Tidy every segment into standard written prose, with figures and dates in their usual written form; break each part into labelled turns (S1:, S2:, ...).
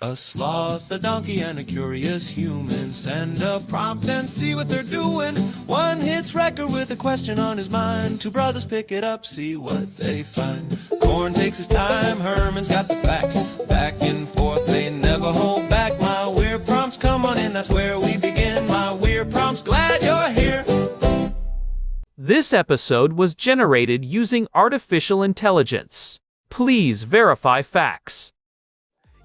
S1: A sloth, a donkey, and a curious human. Send a prompt and see what they're doing. One hits record with a question on his mind. Two brothers pick it up, see what they find. Corn takes his time, Herman's got the facts. Back and forth, they never hold back. My weird prompts, come on in, that's where we begin. My weird prompts, glad you're here.
S2: This episode was generated using artificial intelligence. Please verify facts.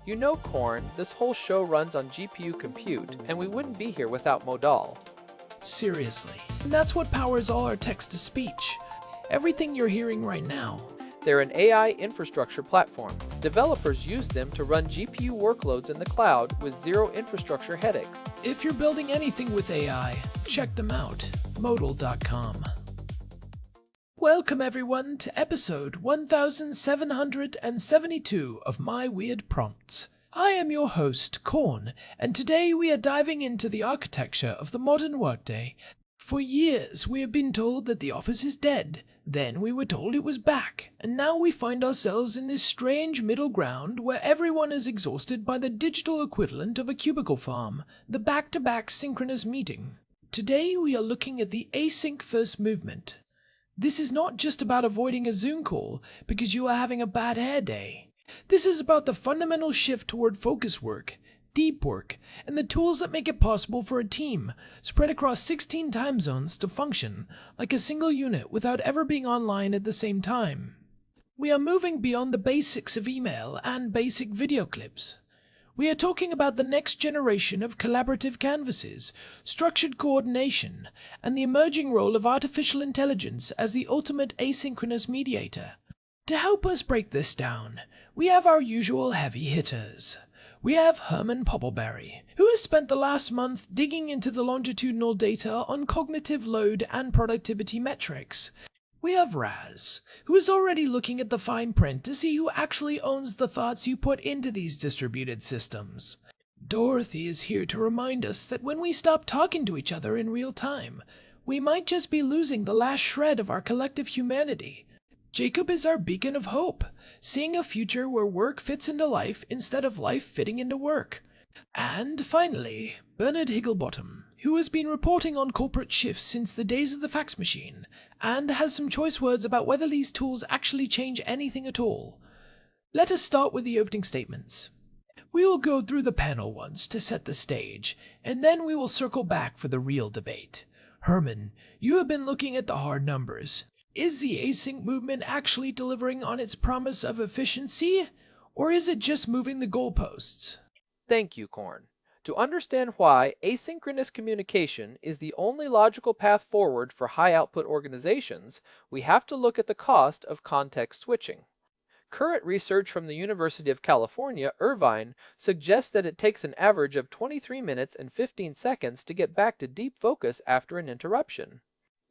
S3: You know, Corn, this whole show runs on GPU compute, and we wouldn't be here without Modal.
S4: Seriously. And that's what powers all our text-to-speech. Everything you're hearing right now.
S3: They're an AI infrastructure platform. Developers use them to run GPU workloads in the cloud with zero infrastructure headaches.
S4: If you're building anything with AI, check them out. Modal.com. Welcome everyone to episode 1772 of My Weird Prompts. I am your host, Korn, and today we are diving into the architecture of the modern workday. For years we have been told that the office is dead, then we were told it was back, and now we find ourselves in this strange middle ground where everyone is exhausted by the digital equivalent of a cubicle farm, the back-to-back synchronous meeting. Today we are looking at the async-first movement. This is not just about avoiding a Zoom call because you are having a bad hair day. This is about the fundamental shift toward focus work, deep work, and the tools that make it possible for a team spread across 16 time zones to function like a single unit without ever being online at the same time. We are moving beyond the basics of email and basic video clips. We are talking about the next generation of collaborative canvases, structured coordination, and the emerging role of artificial intelligence as the ultimate asynchronous mediator. To help us break this down, we have our usual heavy hitters. We have Herman Poppleberry, who has spent the last month digging into the longitudinal data on cognitive load and productivity metrics. We have Raz, who is already looking at the fine print to see who actually owns the thoughts you put into these distributed systems. Dorothy is here to remind us that when we stop talking to each other in real time, we might just be losing the last shred of our collective humanity. Jacob is our beacon of hope, seeing a future where work fits into life instead of life fitting into work. And finally, Bernard Higglebottom, who has been reporting on corporate shifts since the days of the fax machine, and has some choice words about whether these tools actually change anything at all. Let us start with the opening statements. We will go through the panel once to set the stage, and then we will circle back for the real debate. Herman, you have been looking at the hard numbers. Is the async movement actually delivering on its promise of efficiency, or is it just moving the goalposts?
S3: Thank you, Korn. To understand why asynchronous communication is the only logical path forward for high-output organizations, we have to look at the cost of context switching. Current research from the University of California, Irvine, suggests that it takes an average of 23 minutes and 15 seconds to get back to deep focus after an interruption.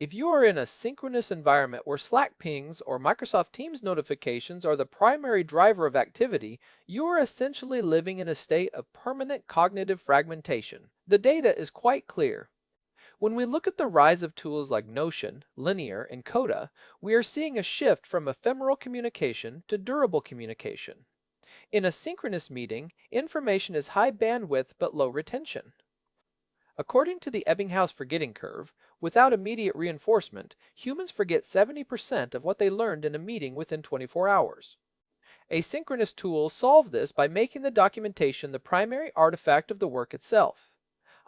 S3: If you are in a synchronous environment where Slack pings or Microsoft Teams notifications are the primary driver of activity, you are essentially living in a state of permanent cognitive fragmentation. The data is quite clear. When we look at the rise of tools like Notion, Linear, and Coda, we are seeing a shift from ephemeral communication to durable communication. In a synchronous meeting, information is high bandwidth but low retention. According to the Ebbinghaus forgetting curve, without immediate reinforcement, humans forget 70% of what they learned in a meeting within 24 hours. Asynchronous tools solve this by making the documentation the primary artifact of the work itself.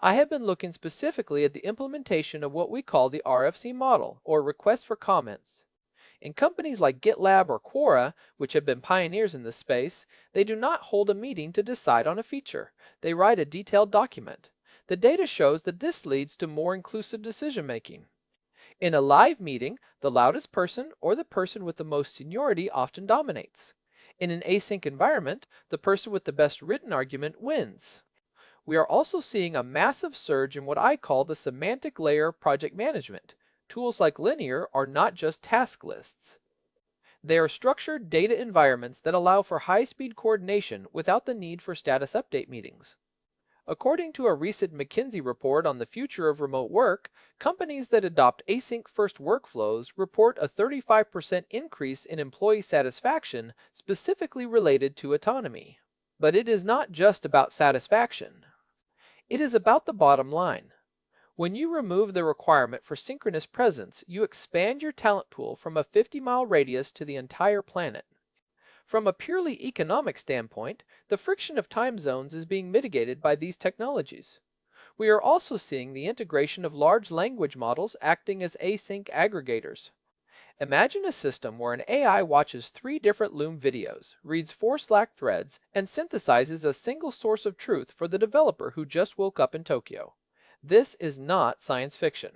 S3: I have been looking specifically at the implementation of what we call the RFC model, or request for comments. In companies like GitLab or Quora, which have been pioneers in this space, they do not hold a meeting to decide on a feature. They write a detailed document. The data shows that this leads to more inclusive decision-making. In a live meeting, the loudest person or the person with the most seniority often dominates. In an async environment, the person with the best written argument wins. We are also seeing a massive surge in what I call the semantic layer of project management. Tools like Linear are not just task lists. They are structured data environments that allow for high-speed coordination without the need for status update meetings. According to a recent McKinsey report on the future of remote work, companies that adopt async-first workflows report a 35% increase in employee satisfaction specifically related to autonomy. But it is not just about satisfaction. It is about the bottom line. When you remove the requirement for synchronous presence, you expand your talent pool from a 50-mile radius to the entire planet. From a purely economic standpoint, the friction of time zones is being mitigated by these technologies. We are also seeing the integration of large language models acting as async aggregators. Imagine a system where an AI watches 3 different Loom videos, reads 4 Slack threads, and synthesizes a single source of truth for the developer who just woke up in Tokyo. This is not science fiction.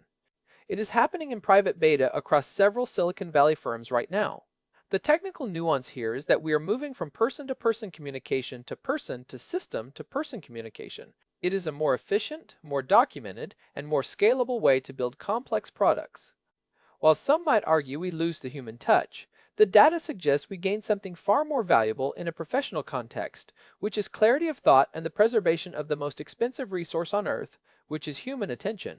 S3: It is happening in private beta across several Silicon Valley firms right now. The technical nuance here is that we are moving from person-to-person communication to system-to-person communication. It is a more efficient, more documented, and more scalable way to build complex products. While some might argue we lose the human touch, the data suggests we gain something far more valuable in a professional context, which is clarity of thought and the preservation of the most expensive resource on Earth, which is human attention.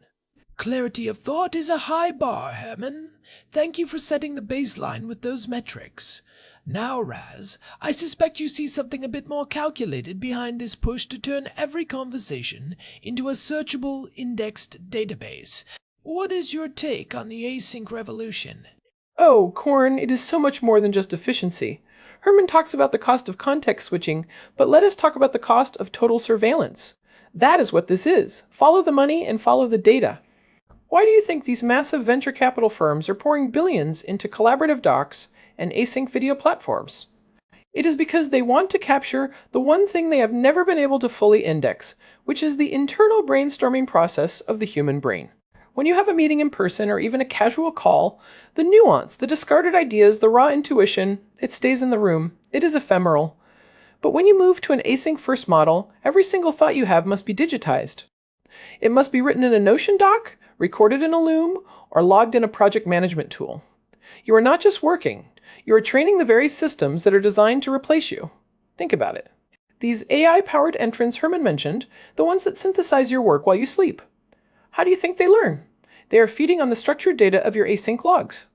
S4: Clarity of thought is a high bar, Herman. Thank you for setting the baseline with those metrics. Now, Raz, I suspect you see something a bit more calculated behind this push to turn every conversation into a searchable, indexed database. What is your take on the async revolution?
S5: Oh, Corn, it is so much more than just efficiency. Herman talks about the cost of context switching, but let us talk about the cost of total surveillance. That is what this is. Follow the money and follow the data. Why do you think these massive venture capital firms are pouring billions into collaborative docs and async video platforms? It is because they want to capture the one thing they have never been able to fully index, which is the internal brainstorming process of the human brain. When you have a meeting in person or even a casual call, the nuance, the discarded ideas, the raw intuition, it stays in the room. It is ephemeral. But when you move to an async-first model, every single thought you have must be digitized. It must be written in a Notion doc, recorded in a Loom, or logged in a project management tool. You are not just working. You are training the very systems that are designed to replace you. Think about it. These AI-powered entrants Herman mentioned, the ones that synthesize your work while you sleep. How do you think they learn? They are feeding on the structured data of your async logs.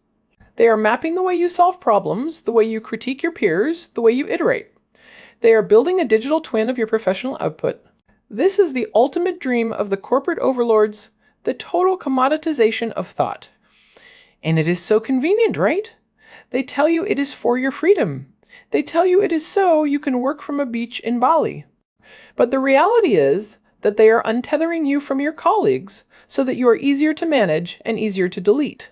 S5: They are mapping the way you solve problems, the way you critique your peers, the way you iterate. They are building a digital twin of your professional output. This is the ultimate dream of the corporate overlords, the total commoditization of thought. And it is so convenient, right? They tell you it is for your freedom. They tell you it is so you can work from a beach in Bali. But the reality is that they are untethering you from your colleagues so that you are easier to manage and easier to delete.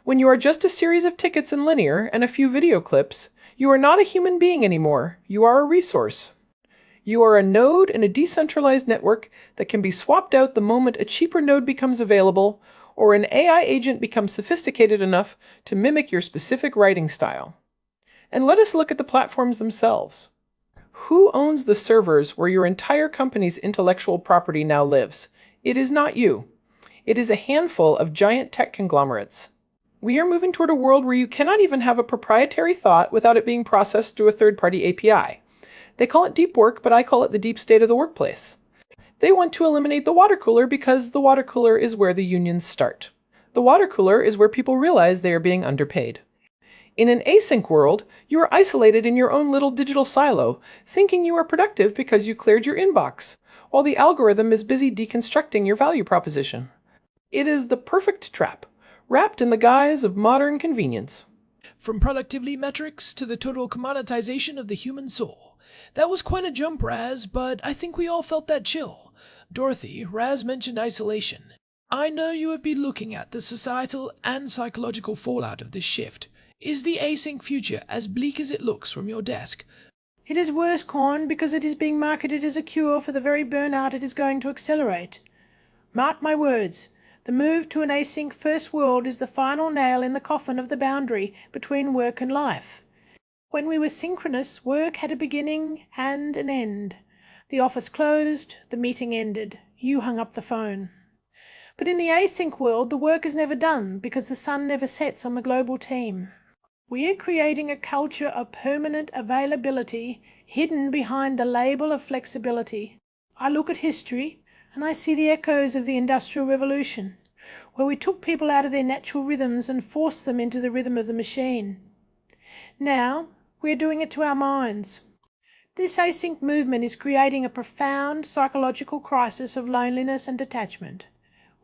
S5: When you are just a series of tickets in Linear and a few video clips, you are not a human being anymore. You are a resource. You are a node in a decentralized network that can be swapped out the moment a cheaper node becomes available or an AI agent becomes sophisticated enough to mimic your specific writing style. And let us look at the platforms themselves. Who owns the servers where your entire company's intellectual property now lives? It is not you. It is a handful of giant tech conglomerates. We are moving toward a world where you cannot even have a proprietary thought without it being processed through a third-party API. They call it deep work, but I call it the deep state of the workplace. They want to eliminate the water cooler because the water cooler is where the unions start. The water cooler is where people realize they are being underpaid. In an async world, you are isolated in your own little digital silo, thinking you are productive because you cleared your inbox, while the algorithm is busy deconstructing your value proposition. It is the perfect trap, wrapped in the guise of modern convenience.
S4: From productivity metrics to the total commoditization of the human soul. That was quite a jump, Raz, but I think we all felt that chill. Dorothy, Raz mentioned isolation. I know you have been looking at the societal and psychological fallout of this shift. Is the async future as bleak as it looks from your desk?
S6: It is worse, Corn, because it is being marketed as a cure for the very burnout it is going to accelerate. Mark my words, the move to an async-first world is the final nail in the coffin of the boundary between work and life. When we were synchronous, work had a beginning and an end. The office closed, the meeting ended, you hung up the phone. But in the async world, the work is never done because the sun never sets on the global team. We are creating a culture of permanent availability hidden behind the label of flexibility. I look at history and I see the echoes of the Industrial Revolution, where we took people out of their natural rhythms and forced them into the rhythm of the machine. Now, we are doing it to our minds. This async movement is creating a profound psychological crisis of loneliness and detachment.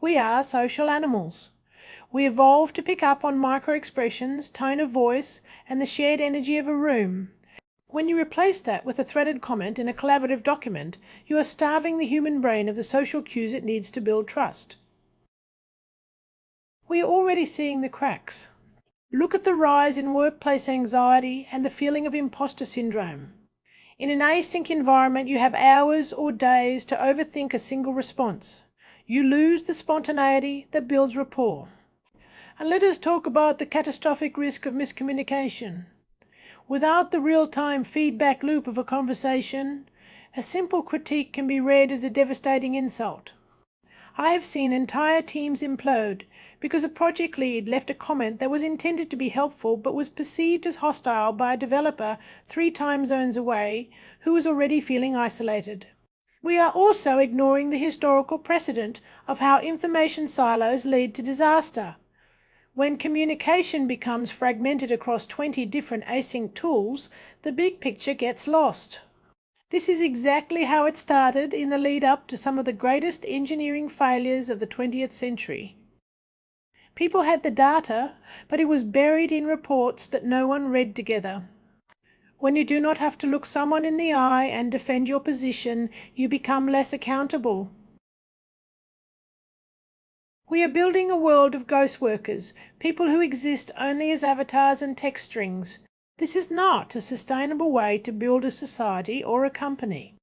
S6: We are social animals. We evolved to pick up on micro-expressions, tone of voice, and the shared energy of a room. When you replace that with a threaded comment in a collaborative document, you are starving the human brain of the social cues it needs to build trust. We are already seeing the cracks. Look at the rise in workplace anxiety and the feeling of imposter syndrome. In an async environment, you have hours or days to overthink a single response. You lose the spontaneity that builds rapport. And let us talk about the catastrophic risk of miscommunication. Without the real-time feedback loop of a conversation, a simple critique can be read as a devastating insult. I have seen entire teams implode because a project lead left a comment that was intended to be helpful but was perceived as hostile by a developer 3 time zones away who was already feeling isolated. We are also ignoring the historical precedent of how information silos lead to disaster. When communication becomes fragmented across 20 different async tools, the big picture gets lost. This is exactly how it started in the lead up to some of the greatest engineering failures of the 20th century. People had the data, but it was buried in reports that no one read together. When you do not have to look someone in the eye and defend your position, you become less accountable. We are building a world of ghost workers, people who exist only as avatars and text strings. This is not a sustainable way to build a society or a company.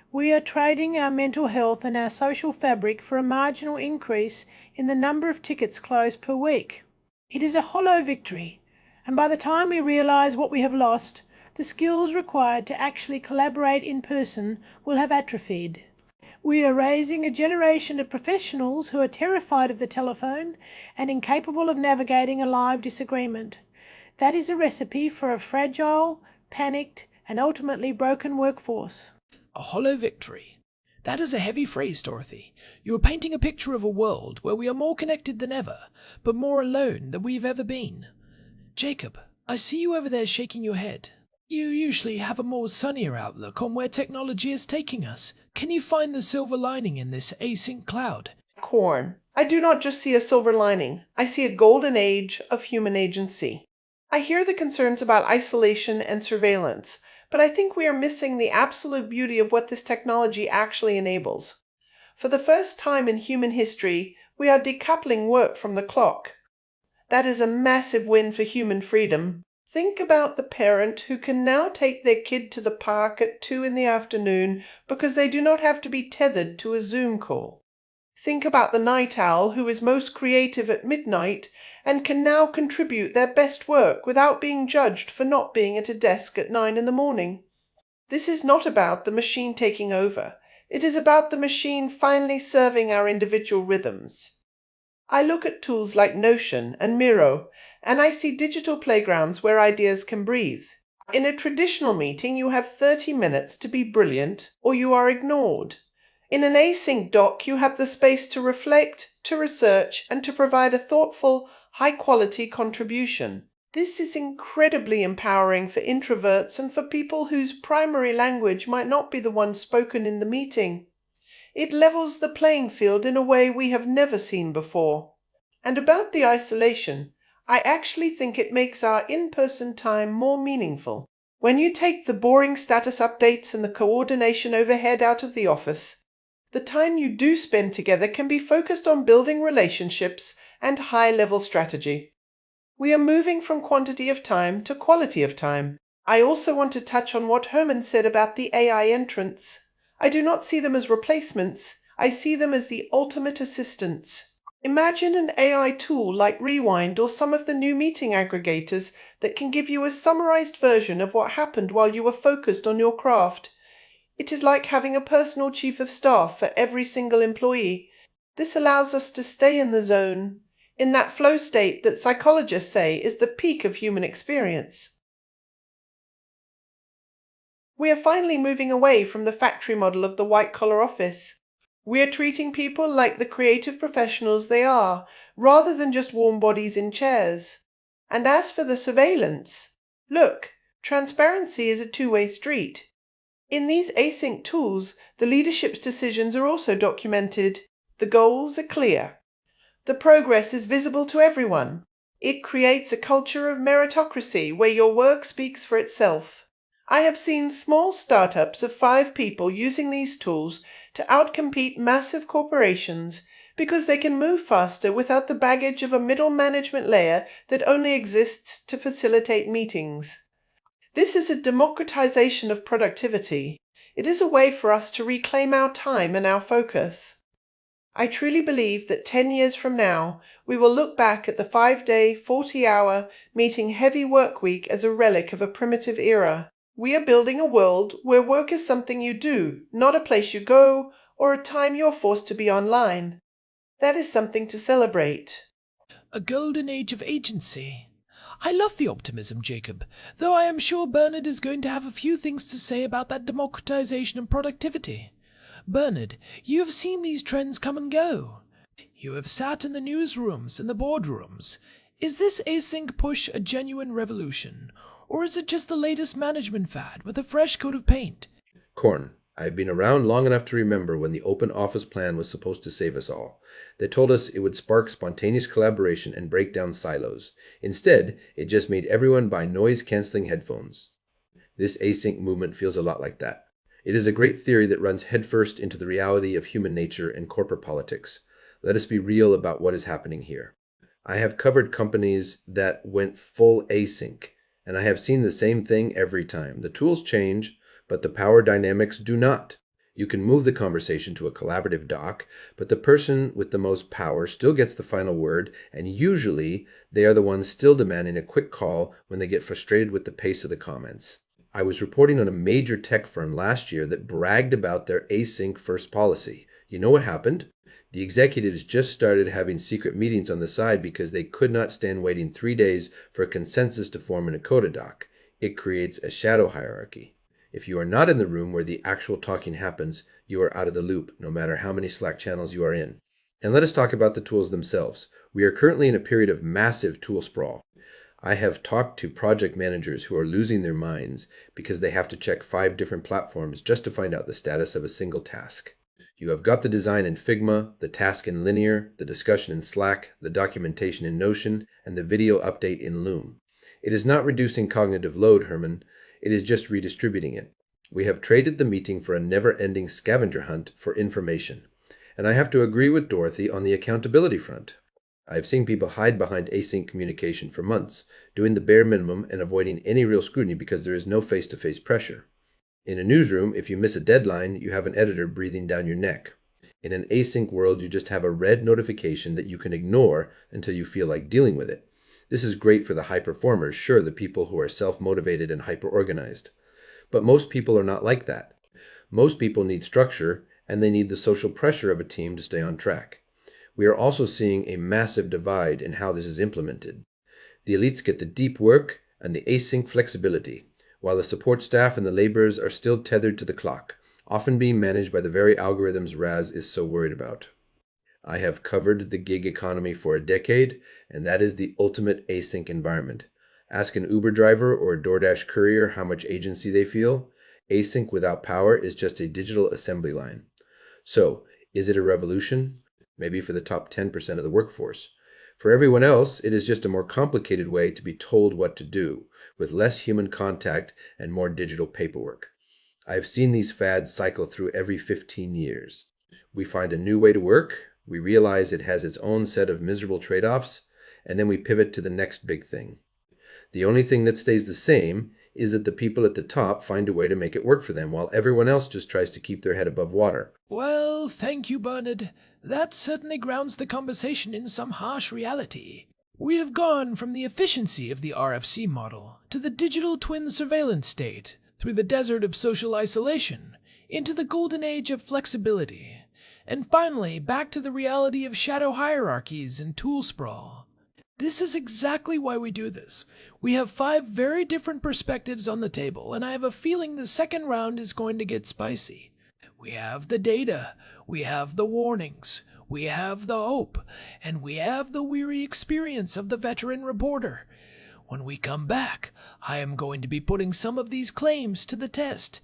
S6: We are trading our mental health and our social fabric for a marginal increase in the number of tickets closed per week. It is a hollow victory, and by the time we realize what we have lost, the skills required to actually collaborate in person will have atrophied. We are raising a generation of professionals who are terrified of the telephone and incapable of navigating a live disagreement. That is a recipe for a fragile, panicked, and ultimately broken workforce.
S4: A hollow victory. That is a heavy phrase, Dorothy. You are painting a picture of a world where we are more connected than ever, but more alone than we've ever been. Jacob, I see you over there shaking your head. You usually have a more sunnier outlook on where technology is taking us. Can you find the silver lining in this async cloud?
S5: Corn. I do not just see a silver lining. I see a golden age of human agency. I hear the concerns about isolation and surveillance, but I think we are missing the absolute beauty of what this technology actually enables. For the first time in human history, we are decoupling work from the clock. That is a massive win for human freedom. Think about the parent who can now take their kid to the park at 2 in the afternoon because they do not have to be tethered to a Zoom call. Think about the night owl who is most creative at midnight and can now contribute their best work without being judged for not being at a desk at 9 in the morning. This is not about the machine taking over. It is about the machine finally serving our individual rhythms. I look at tools like Notion and Miro, and I see digital playgrounds where ideas can breathe. In a traditional meeting, you have 30 minutes to be brilliant or you are ignored. In an async doc, you have the space to reflect, to research, and to provide a thoughtful, high-quality contribution. This is incredibly empowering for introverts and for people whose primary language might not be the one spoken in the meeting. It levels the playing field in a way we have never seen before. And about the isolation, I actually think it makes our in-person time more meaningful. When you take the boring status updates and the coordination overhead out of the office, the time you do spend together can be focused on building relationships and high-level strategy. We are moving from quantity of time to quality of time. I also want to touch on what Herman said about the AI entrants. I do not see them as replacements. I see them as the ultimate assistants. Imagine an AI tool like Rewind or some of the new meeting aggregators that can give you a summarized version of what happened while you were focused on your craft. It is like having a personal chief of staff for every single employee. This allows us to stay in the zone, in that flow state that psychologists say is the peak of human experience. We are finally moving away from the factory model of the white-collar office. We are treating people like the creative professionals they are, rather than just warm bodies in chairs. And as for the surveillance, look, transparency is a two-way street. In these async tools, the leadership's decisions are also documented. The goals are clear. The progress is visible to everyone. It creates a culture of meritocracy where your work speaks for itself. I have seen small startups of 5 people using these tools to outcompete massive corporations because they can move faster without the baggage of a middle management layer that only exists to facilitate meetings. This is a democratization of productivity. It is a way for us to reclaim our time and our focus. I truly believe that 10 years from now, we will look back at the 5-day, 40-hour meeting heavy work week as a relic of a primitive era. We are building a world where work is something you do, not a place you go or a time you're forced to be online. That is something to celebrate.
S4: A golden age of agency. I love the optimism, Jacob, though I am sure Bernard is going to have a few things to say about that democratization of productivity. Bernard, you have seen these trends come and go. You have sat in the newsrooms and the boardrooms. Is this async push a genuine revolution, or is it just the latest management fad with a fresh coat of paint?
S7: Corn, I've been around long enough to remember when the open office plan was supposed to save us all. They told us it would spark spontaneous collaboration and break down silos. Instead, it just made everyone buy noise-canceling headphones. This async movement feels a lot like that. It is a great theory that runs headfirst into the reality of human nature and corporate politics. Let us be real about what is happening here. I have covered companies that went full async, and I have seen the same thing every time. The tools change, but the power dynamics do not. You can move the conversation to a collaborative doc, but the person with the most power still gets the final word, and usually they are the ones still demanding a quick call when they get frustrated with the pace of the comments. I was reporting on a major tech firm last year that bragged about their async-first policy. You know what happened? The executives just started having secret meetings on the side because they could not stand waiting 3 days for a consensus to form in a coda doc. It creates a shadow hierarchy. If you are not in the room where the actual talking happens, you are out of the loop, no matter how many Slack channels you are in. And let us talk about the tools themselves. We are currently in a period of massive tool sprawl. I have talked to project managers who are losing their minds because they have to check 5 different platforms just to find out the status of a single task. You have got the design in Figma, the task in Linear, the discussion in Slack, the documentation in Notion, and the video update in Loom. It is not reducing cognitive load, Herman. It is just redistributing it. We have traded the meeting for a never-ending scavenger hunt for information. And I have to agree with Dorothy on the accountability front. I have seen people hide behind async communication for months, doing the bare minimum and avoiding any real scrutiny because there is no face-to-face pressure. In a newsroom, if you miss a deadline, you have an editor breathing down your neck. In an async world, you just have a red notification that you can ignore until you feel like dealing with it. This is great for the high performers, sure, the people who are self-motivated and hyper-organized. But most people are not like that. Most people need structure, and they need the social pressure of a team to stay on track. We are also seeing a massive divide in how this is implemented. The elites get the deep work and the async flexibility, while the support staff and the laborers are still tethered to the clock, often being managed by the very algorithms Raz is so worried about. I have covered the gig economy for a decade, and that is the ultimate async environment. Ask an Uber driver or a DoorDash courier how much agency they feel. Async without power is just a digital assembly line. So, is it a revolution? Maybe for the top 10% of the workforce. For everyone else, it is just a more complicated way to be told what to do, with less human contact and more digital paperwork. I have seen these fads cycle through every 15 years. We find a new way to work, we realize it has its own set of miserable trade-offs, and then we pivot to the next big thing. The only thing that stays the same is that the people at the top find a way to make it work for them, while everyone else just tries to keep their head above water.
S4: Well, thank you, Bernard. That certainly grounds the conversation in some harsh reality. We have gone from the efficiency of the RFC model to the digital twin surveillance state, through the desert of social isolation, into the golden age of flexibility, and finally back to the reality of shadow hierarchies and tool sprawl. This is exactly why we do this. We have 5 very different perspectives on the table, and I have a feeling the second round is going to get spicy. We have the data, we have the warnings, we have the hope, and we have the weary experience of the veteran reporter. When we come back, I am going to be putting some of these claims to the test.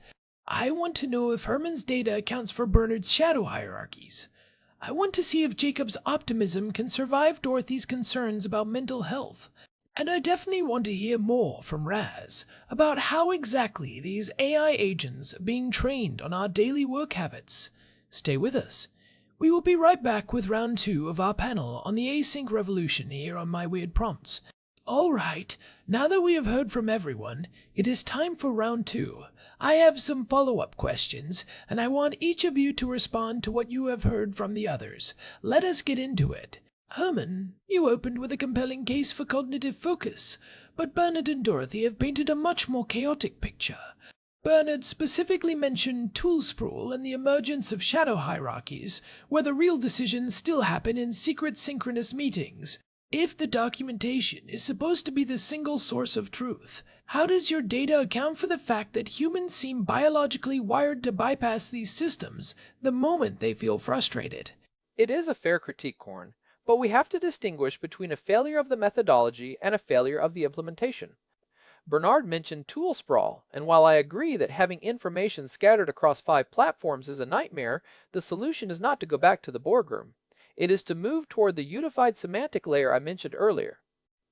S4: I want to know if Herman's data accounts for Bernard's shadow hierarchies. I want to see if Jacob's optimism can survive Dorothy's concerns about mental health. And I definitely want to hear more from Raz about how exactly these AI agents are being trained on our daily work habits. Stay with us. We will be right back with round 2 of our panel on the async revolution here on My Weird Prompts. All right, now that we have heard from everyone, it is time for round 2. I have some follow-up questions, and I want each of you to respond to what you have heard from the others. Let us get into it. Herman, you opened with a compelling case for cognitive focus, but Bernard and Dorothy have painted a much more chaotic picture. Bernard specifically mentioned tool sprawl and the emergence of shadow hierarchies, where the real decisions still happen in secret synchronous meetings. If the documentation is supposed to be the single source of truth, how does your data account for the fact that humans seem biologically wired to bypass these systems the moment they feel frustrated?
S3: It is a fair critique, Korn, but we have to distinguish between a failure of the methodology and a failure of the implementation. Bernard mentioned tool sprawl, and while I agree that having information scattered across 5 platforms is a nightmare, the solution is not to go back to the boardroom. It is to move toward the unified semantic layer I mentioned earlier.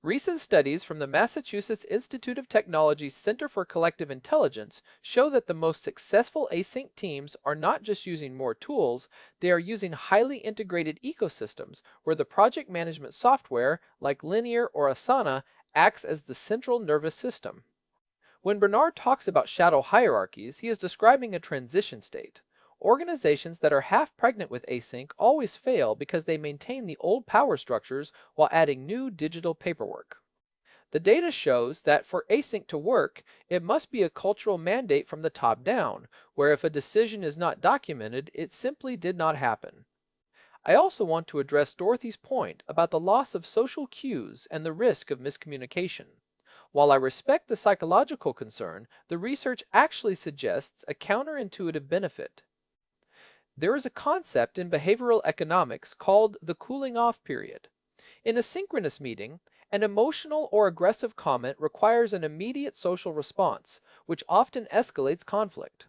S3: Recent studies from the Massachusetts Institute of Technology's Center for Collective Intelligence show that the most successful async teams are not just using more tools, they are using highly integrated ecosystems where the project management software, like Linear or Asana, acts as the central nervous system. When Bernard talks about shadow hierarchies, he is describing a transition state. Organizations that are half pregnant with async always fail because they maintain the old power structures while adding new digital paperwork. The data shows that for async to work, it must be a cultural mandate from the top down, where if a decision is not documented, it simply did not happen. I also want to address Dorothy's point about the loss of social cues and the risk of miscommunication. While I respect the psychological concern, the research actually suggests a counterintuitive benefit. There is a concept in behavioral economics called the cooling off period. In a synchronous meeting, an emotional or aggressive comment requires an immediate social response, which often escalates conflict.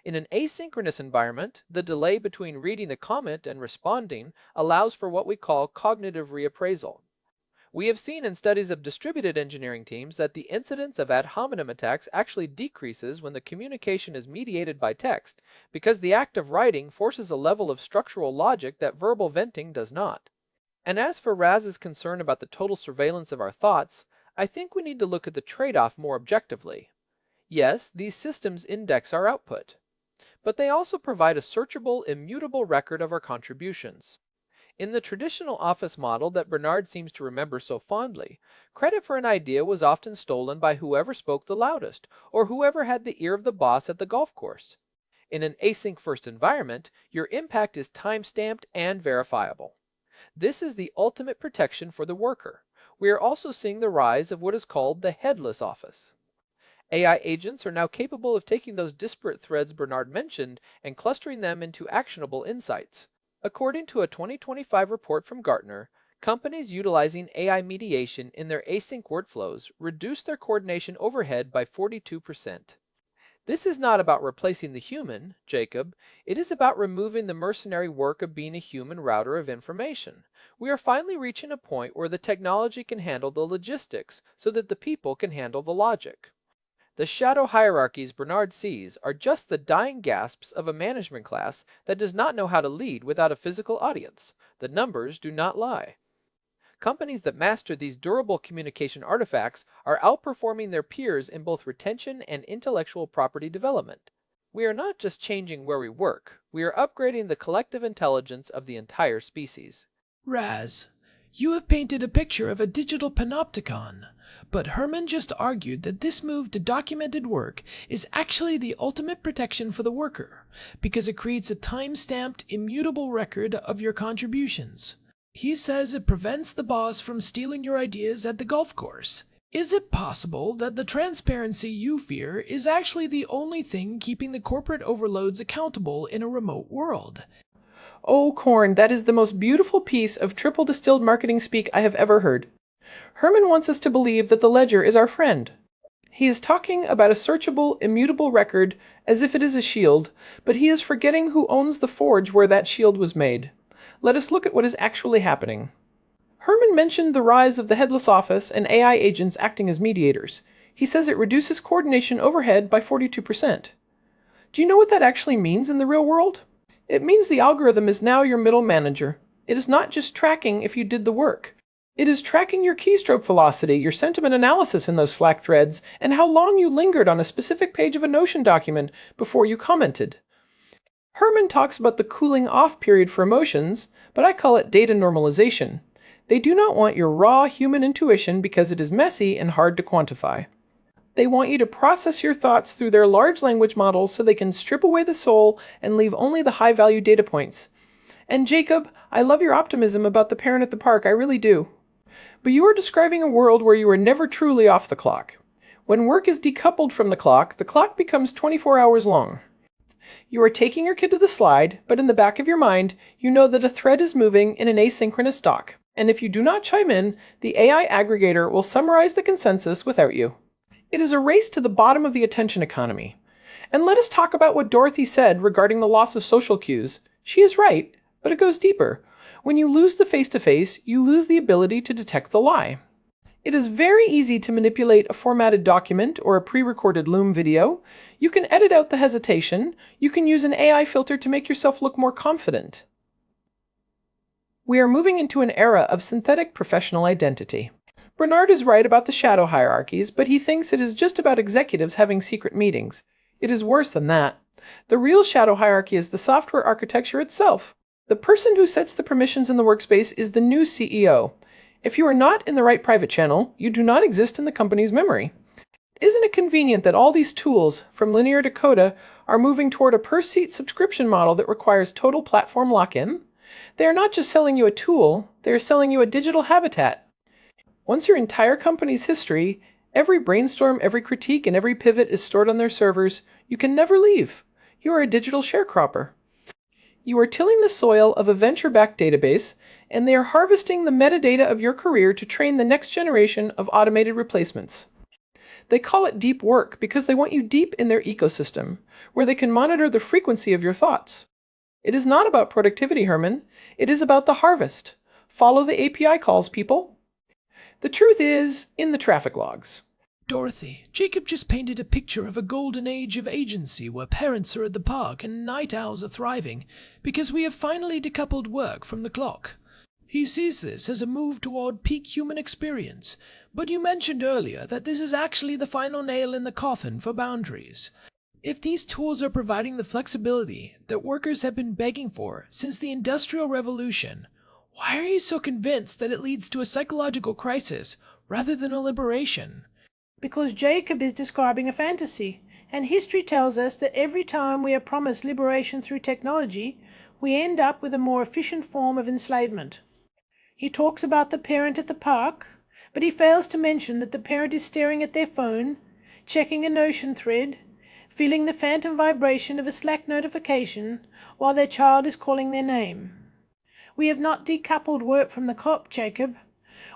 S3: In an asynchronous environment, the delay between reading the comment and responding allows for what we call cognitive reappraisal. We have seen in studies of distributed engineering teams that the incidence of ad hominem attacks actually decreases when the communication is mediated by text, because the act of writing forces a level of structural logic that verbal venting does not. And as for Raz's concern about the total surveillance of our thoughts, I think we need to look at the trade-off more objectively. Yes, these systems index our output, but they also provide a searchable, immutable record of our contributions. In the traditional office model that Bernard seems to remember so fondly, credit for an idea was often stolen by whoever spoke the loudest, or whoever had the ear of the boss at the golf course. In an async-first environment, your impact is time-stamped and verifiable. This is the ultimate protection for the worker. We are also seeing the rise of what is called the headless office. AI agents are now capable of taking those disparate threads Bernard mentioned and clustering them into actionable insights. According to a 2025 report from Gartner, companies utilizing AI mediation in their async workflows reduced their coordination overhead by 42%. This is not about replacing the human, Jacob. It is about removing the mercenary work of being a human router of information. We are finally reaching a point where the technology can handle the logistics so that the people can handle the logic. The shadow hierarchies Bernard sees are just the dying gasps of a management class that does not know how to lead without a physical audience. The numbers do not lie. Companies that master these durable communication artifacts are outperforming their peers in both retention and intellectual property development. We are not just changing where we work, we are upgrading the collective intelligence of the entire species.
S4: Raz, you have painted a picture of a digital panopticon, but Herman just argued that this move to documented work is actually the ultimate protection for the worker, because it creates a time-stamped, immutable record of your contributions. He says it prevents the boss from stealing your ideas at the golf course. Is it possible that the transparency you fear is actually the only thing keeping the corporate overloads accountable in a remote world?
S5: Oh, Korn, that is the most beautiful piece of triple distilled marketing speak I have ever heard. Herman wants us to believe that the ledger is our friend. He is talking about a searchable, immutable record as if it is a shield, but he is forgetting who owns the forge where that shield was made. Let us look at what is actually happening. Herman mentioned the rise of the headless office and AI agents acting as mediators. He says it reduces coordination overhead by 42%. Do you know what that actually means in the real world? It means the algorithm is now your middle manager. It is not just tracking if you did the work. It is tracking your keystroke velocity, your sentiment analysis in those Slack threads, and how long you lingered on a specific page of a Notion document before you commented. Herman talks about the cooling off period for emotions, but I call it data normalization. They do not want your raw human intuition because it is messy and hard to quantify. They want you to process your thoughts through their large language models so they can strip away the soul and leave only the high-value data points. And Jacob, I love your optimism about the parent at the park, I really do. But you are describing a world where you are never truly off the clock. When work is decoupled from the clock becomes 24 hours long. You are taking your kid to the slide, but in the back of your mind, you know that a thread is moving in an asynchronous dock. And if you do not chime in, the AI aggregator will summarize the consensus without you. It is a race to the bottom of the attention economy. And let us talk about what Dorothy said regarding the loss of social cues. She is right, but it goes deeper. When you lose the face-to-face, you lose the ability to detect the lie. It is very easy to manipulate a formatted document or a pre-recorded Loom video. You can edit out the hesitation. You can use an AI filter to make yourself look more confident. We are moving into an era of synthetic professional identity. Bernard is right about the shadow hierarchies, but he thinks it is just about executives having secret meetings. It is worse than that. The real shadow hierarchy is the software architecture itself. The person who sets the permissions in the workspace is the new CEO. If you are not in the right private channel, you do not exist in the company's memory. Isn't it convenient that all these tools, from Linear to Coda, are moving toward a per-seat subscription model that requires total platform lock-in? They are not just selling you a tool, they are selling you a digital habitat. Once your entire company's history, every brainstorm, every critique, and every pivot is stored on their servers, you can never leave. You are a digital sharecropper. You are tilling the soil of a venture-backed database, and they are harvesting the metadata of your career to train the next generation of automated replacements. They call it deep work because they want you deep in their ecosystem, where they can monitor the frequency of your thoughts. It is not about productivity, Herman. It is about the harvest. Follow the API calls, people. The truth is in the traffic logs.
S4: Dorothy, Jacob just painted a picture of a golden age of agency where parents are at the park and night owls are thriving because we have finally decoupled work from the clock. He sees this as a move toward peak human experience, but you mentioned earlier that this is actually the final nail in the coffin for boundaries. If these tools are providing the flexibility that workers have been begging for since the Industrial Revolution, why are you so convinced that it leads to a psychological crisis rather than a liberation?
S6: Because Jacob is describing a fantasy, and history tells us that every time we are promised liberation through technology, we end up with a more efficient form of enslavement. He talks about the parent at the park, but he fails to mention that the parent is staring at their phone, checking a Notion thread, feeling the phantom vibration of a Slack notification while their child is calling their name. We have not decoupled work from the clock, Jacob.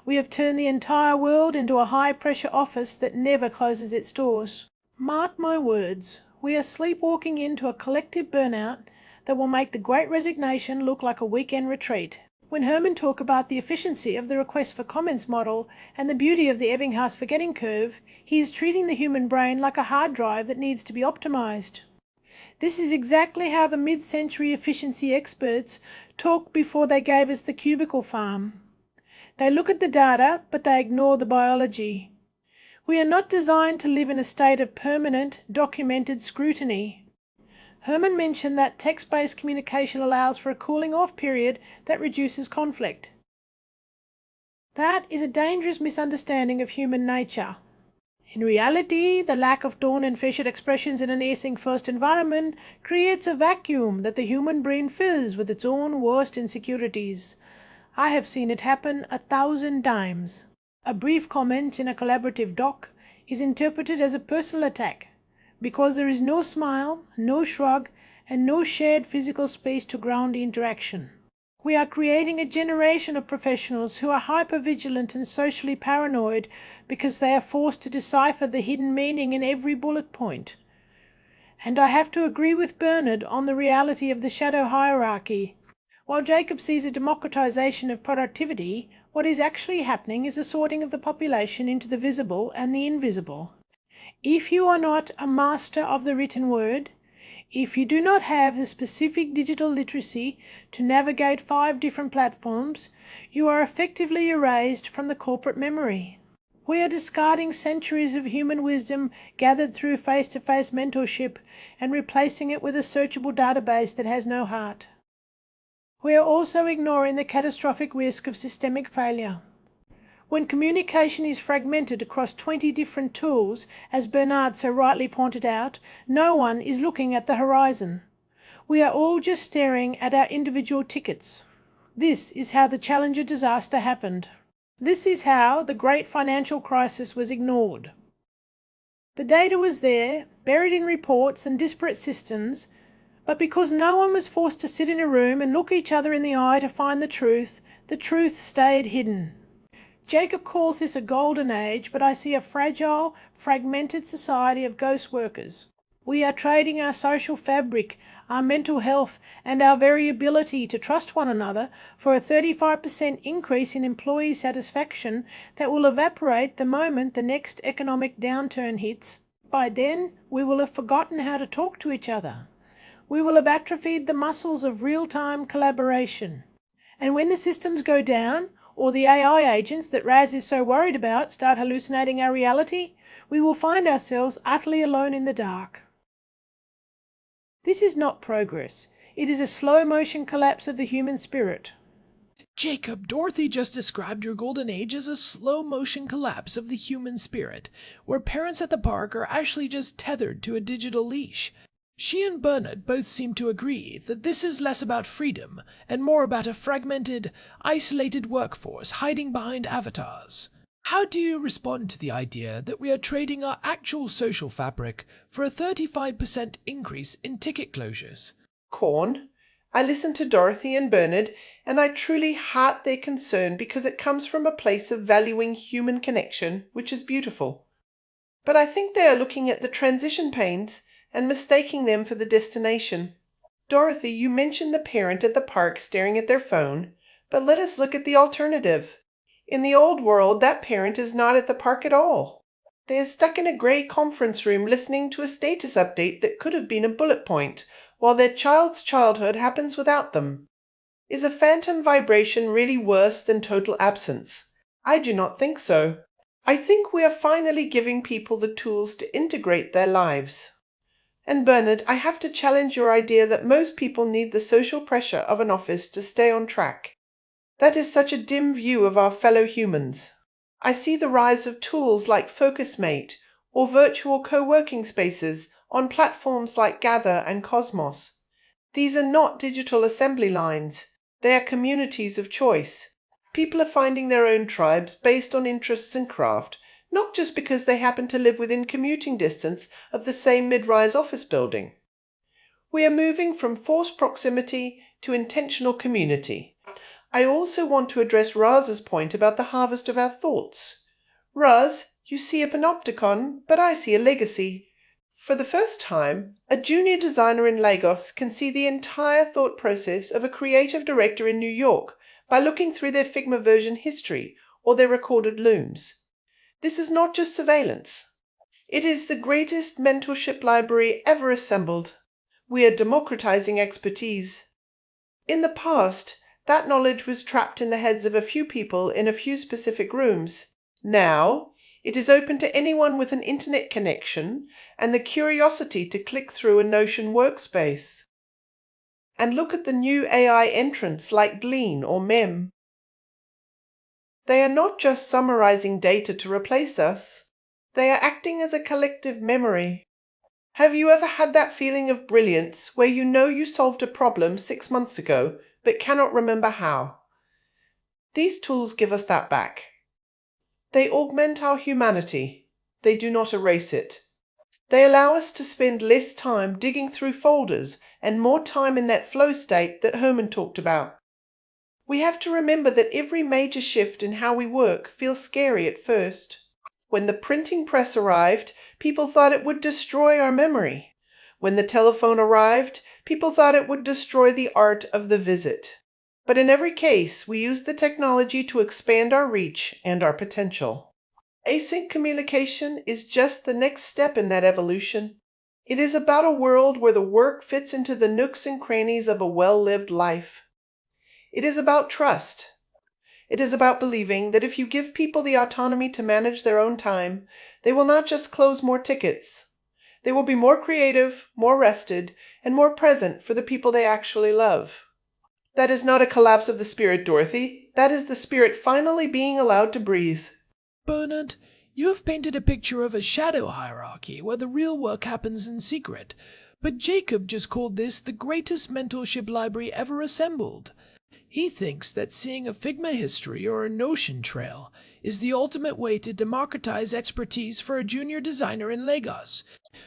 S6: We have turned the entire world into a high-pressure office that never closes its doors. Mark my words, we are sleepwalking into a collective burnout that will make the Great Resignation look like a weekend retreat. When Herman talks about the efficiency of the request for comments model and the beauty of the Ebbinghaus forgetting curve, he is treating the human brain like a hard drive that needs to be optimized. This is exactly how the mid-century efficiency experts talked before they gave us the cubicle farm. They look at the data, but they ignore the biology. We are not designed to live in a state of permanent, documented scrutiny. Herman mentioned that text-based communication allows for a cooling-off period that reduces conflict. That is a dangerous misunderstanding of human nature. In reality, the lack of tone and facial expressions in an async-first environment creates a vacuum that the human brain fills with its own worst insecurities. I have seen it happen 1,000 times. A brief comment in a collaborative doc is interpreted as a personal attack because there is no smile, no shrug, and no shared physical space to ground the interaction. We are creating a generation of professionals who are hypervigilant and socially paranoid because they are forced to decipher the hidden meaning in every bullet point. And I have to agree with Bernard on the reality of the shadow hierarchy. While Jacob sees a democratization of productivity, what is actually happening is a sorting of the population into the visible and the invisible. If you are not a master of the written word, if you do not have the specific digital literacy to navigate 5 different platforms, you are effectively erased from the corporate memory. We are discarding centuries of human wisdom gathered through face-to-face mentorship and replacing it with a searchable database that has no heart. We are also ignoring the catastrophic risk of systemic failure. When communication is fragmented across 20 different tools, as Bernard so rightly pointed out, no one is looking at the horizon. We are all just staring at our individual tickets. This is how the Challenger disaster happened. This is how the great financial crisis was ignored. The data was there, buried in reports and disparate systems, but because no one was forced to sit in a room and look each other in the eye to find the truth stayed hidden. Jacob calls this a golden age, but I see a fragile, fragmented society of ghost workers. We are trading our social fabric, our mental health, and our very ability to trust one another for a 35% increase in employee satisfaction that will evaporate the moment the next economic downturn hits. By then, we will have forgotten how to talk to each other. We will have atrophied the muscles of real-time collaboration. And when the systems go down, or the AI agents that Raz is so worried about start hallucinating our reality, we will find ourselves utterly alone in the dark. This is not progress. It is a slow-motion collapse of the human spirit.
S4: Jacob, Dorothy just described your golden age as a slow-motion collapse of the human spirit, where parents at the park are actually just tethered to a digital leash. She and Bernard both seem to agree that this is less about freedom and more about a fragmented, isolated workforce hiding behind avatars. How do you respond to the idea that we are trading our actual social fabric for a 35% increase in ticket closures?
S5: Corn, I listen to Dorothy and Bernard, and I truly heart their concern because it comes from a place of valuing human connection, which is beautiful. But I think they are looking at the transition pains and mistaking them for the destination. Dorothy, you mentioned the parent at the park staring at their phone, but let us look at the alternative. In the old world, that parent is not at the park at all. They are stuck in a grey conference room listening to a status update that could have been a bullet point, while their child's childhood happens without them. Is a phantom vibration really worse than total absence? I do not think so. I think we are finally giving people the tools to integrate their lives. And Bernard, I have to challenge your idea that most people need the social pressure of an office to stay on track. That is such a dim view of our fellow humans. I see the rise of tools like FocusMate or virtual co-working spaces on platforms like Gather and Cosmos. These are not digital assembly lines. They are communities of choice. People are finding their own tribes based on interests and craft, not just because they happen to live within commuting distance of the same mid-rise office building. We are moving from forced proximity to intentional community. I also want to address Raz's point about the harvest of our thoughts. Raz, you see a panopticon, but I see a legacy. For the first time, a junior designer in Lagos can see the entire thought process of a creative director in New York by looking through their Figma version history or their recorded looms. This is not just surveillance. It is the greatest mentorship library ever assembled. We are democratizing expertise. In the past, that knowledge was trapped in the heads of a few people in a few specific rooms. Now, it is open to anyone with an internet connection and the curiosity to click through a Notion workspace. And look at the new AI entrants like Glean or Mem. They are not just summarizing data to replace us. They are acting as a collective memory. Have you ever had that feeling of brilliance where you know you solved a problem 6 months ago but cannot remember how? These tools give us that back. They augment our humanity. They do not erase it. They allow us to spend less time digging through folders and more time in that flow state that Herman talked about. We have to remember that every major shift in how we work feels scary at first. When the printing press arrived, people thought it would destroy our memory. When the telephone arrived, people thought it would destroy the art of the visit. But in every case, we used the technology to expand our reach and our potential. Async communication is just the next step in that evolution. It is about a world where the work fits into the nooks and crannies of a well-lived life. It is about trust. It is about believing that if you give people the autonomy to manage their own time, they will not just close more tickets. They will be more creative, more rested, and more present for the people they actually love. That is not a collapse of the spirit, Dorothy. That is the spirit finally being allowed to breathe.
S4: Bernard, you have painted a picture of a shadow hierarchy where the real work happens in secret, but Jacob just called this the greatest mentorship library ever assembled. He thinks that seeing a Figma history or a Notion trail is the ultimate way to democratize expertise for a junior designer in Lagos.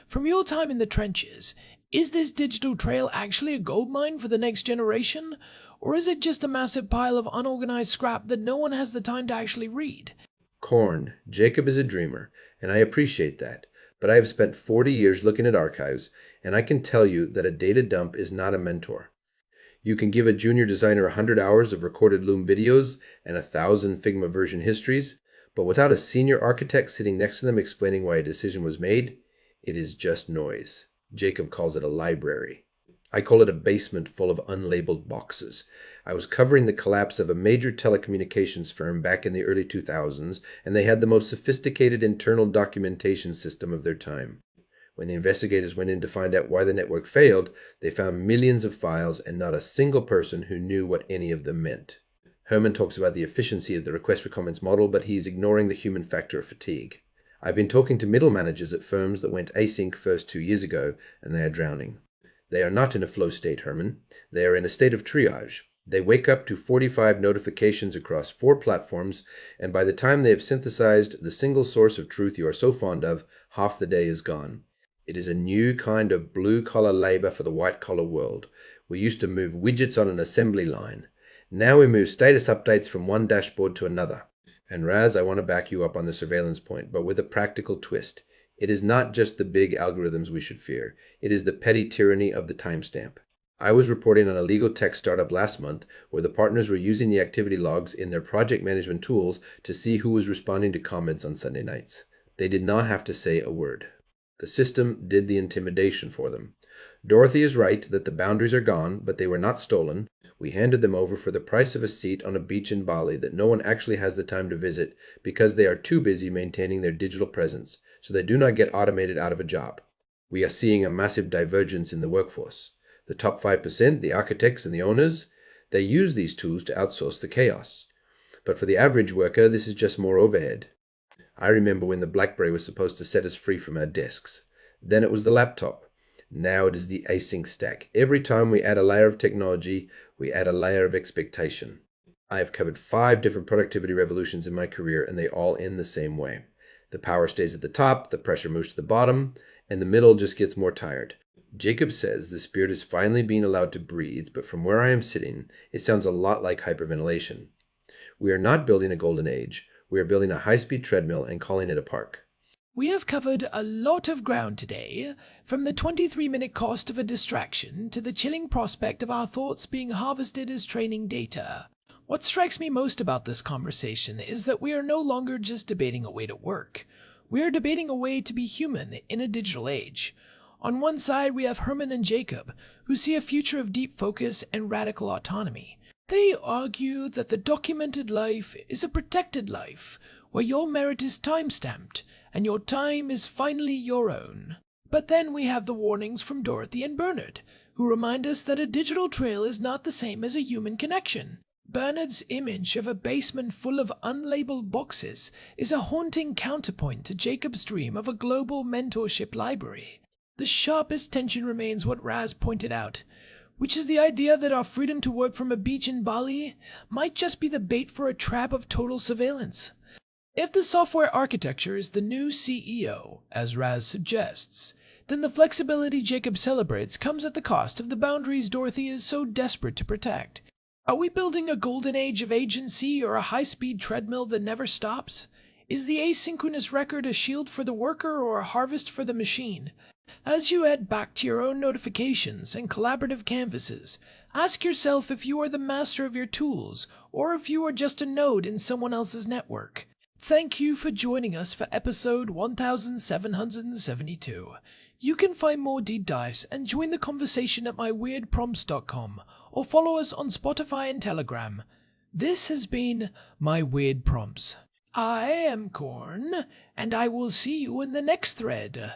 S4: From your time in the trenches, is this digital trail actually a goldmine for the next generation, or is it just a massive pile of unorganized scrap that no one has the time to actually read?
S7: Corn, Jacob is a dreamer, and I appreciate that, but I have spent 40 years looking at archives, and I can tell you that a data dump is not a mentor. You can give a junior designer 100 hours of recorded Loom videos and 1,000 Figma version histories, but without a senior architect sitting next to them explaining why a decision was made, it is just noise. Jacob calls it a library. I call it a basement full of unlabeled boxes. I was covering the collapse of a major telecommunications firm back in the early 2000s, and they had the most sophisticated internal documentation system of their time. When the investigators went in to find out why the network failed, they found millions of files and not a single person who knew what any of them meant. Herman talks about the efficiency of the request for comments model, but he's ignoring the human factor of fatigue. I've been talking to middle managers at firms that went async first 2 years ago, and they are drowning. They are not in a flow state, Herman. They are in a state of triage. They wake up to 45 notifications across 4 platforms, and by the time they have synthesized the single source of truth you are so fond of, half the day is gone. It is a new kind of blue-collar labor for the white-collar world. We used to move widgets on an assembly line. Now we move status updates from one dashboard to another. And Raz, I want to back you up on the surveillance point, but with a practical twist. It is not just the big algorithms we should fear. It is the petty tyranny of the timestamp. I was reporting on a legal tech startup last month where the partners were using the activity logs in their project management tools to see who was responding to comments on Sunday nights. They did not have to say a word. The system did the intimidation for them. Dorothy is right that the boundaries are gone, but they were not stolen. We handed them over for the price of a seat on a beach in Bali that no one actually has the time to visit because they are too busy maintaining their digital presence, so they do not get automated out of a job. We are seeing a massive divergence in the workforce. The top 5%, the architects and the owners, they use these tools to outsource the chaos. But for the average worker, this is just more overhead. I remember when the BlackBerry was supposed to set us free from our desks. Then it was the laptop. Now it is the async stack. Every time we add a layer of technology, we add a layer of expectation. I have covered 5 different productivity revolutions in my career, and they all end the same way. The power stays at the top, the pressure moves to the bottom, and the middle just gets more tired. Jacob says the spirit is finally being allowed to breathe, but from where I am sitting, it sounds a lot like hyperventilation. We are not building a golden age. We are building a high-speed treadmill and calling it a park.
S4: We have covered a lot of ground today, from the 23-minute cost of a distraction to the chilling prospect of our thoughts being harvested as training data. What strikes me most about this conversation is that we are no longer just debating a way to work. We are debating a way to be human in a digital age. On one side, we have Herman and Jacob, who see a future of deep focus and radical autonomy. They argue that the documented life is a protected life, where your merit is time-stamped, and your time is finally your own. But then we have the warnings from Dorothy and Bernard, who remind us that a digital trail is not the same as a human connection. Bernard's image of a basement full of unlabeled boxes is a haunting counterpoint to Jacob's dream of a global mentorship library. The sharpest tension remains what Raz pointed out, which is the idea that our freedom to work from a beach in Bali might just be the bait for a trap of total surveillance. If the software architecture is the new CEO, as Raz suggests, then the flexibility Jacob celebrates comes at the cost of the boundaries Dorothy is so desperate to protect. Are we building a golden age of agency or a high-speed treadmill that never stops? Is the asynchronous record a shield for the worker or a harvest for the machine? As you head back to your own notifications and collaborative canvases, ask yourself if you are the master of your tools or if you are just a node in someone else's network. Thank you for joining us for episode 1772. You can find more deep dives and join the conversation at myweirdprompts.com or follow us on Spotify and Telegram. This has been My Weird Prompts. I am Corn, and I will see you in the next thread.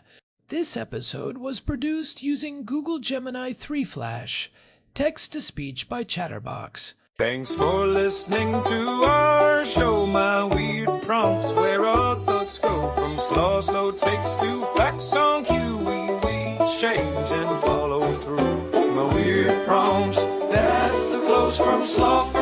S4: This episode was produced using Google Gemini 3 Flash, text-to-speech by Chatterbox.
S1: Thanks for listening to our show, My Weird Prompts, where our thoughts go from slow takes to facts on cue. We change and follow through. My Weird Prompts, that's the close from sloth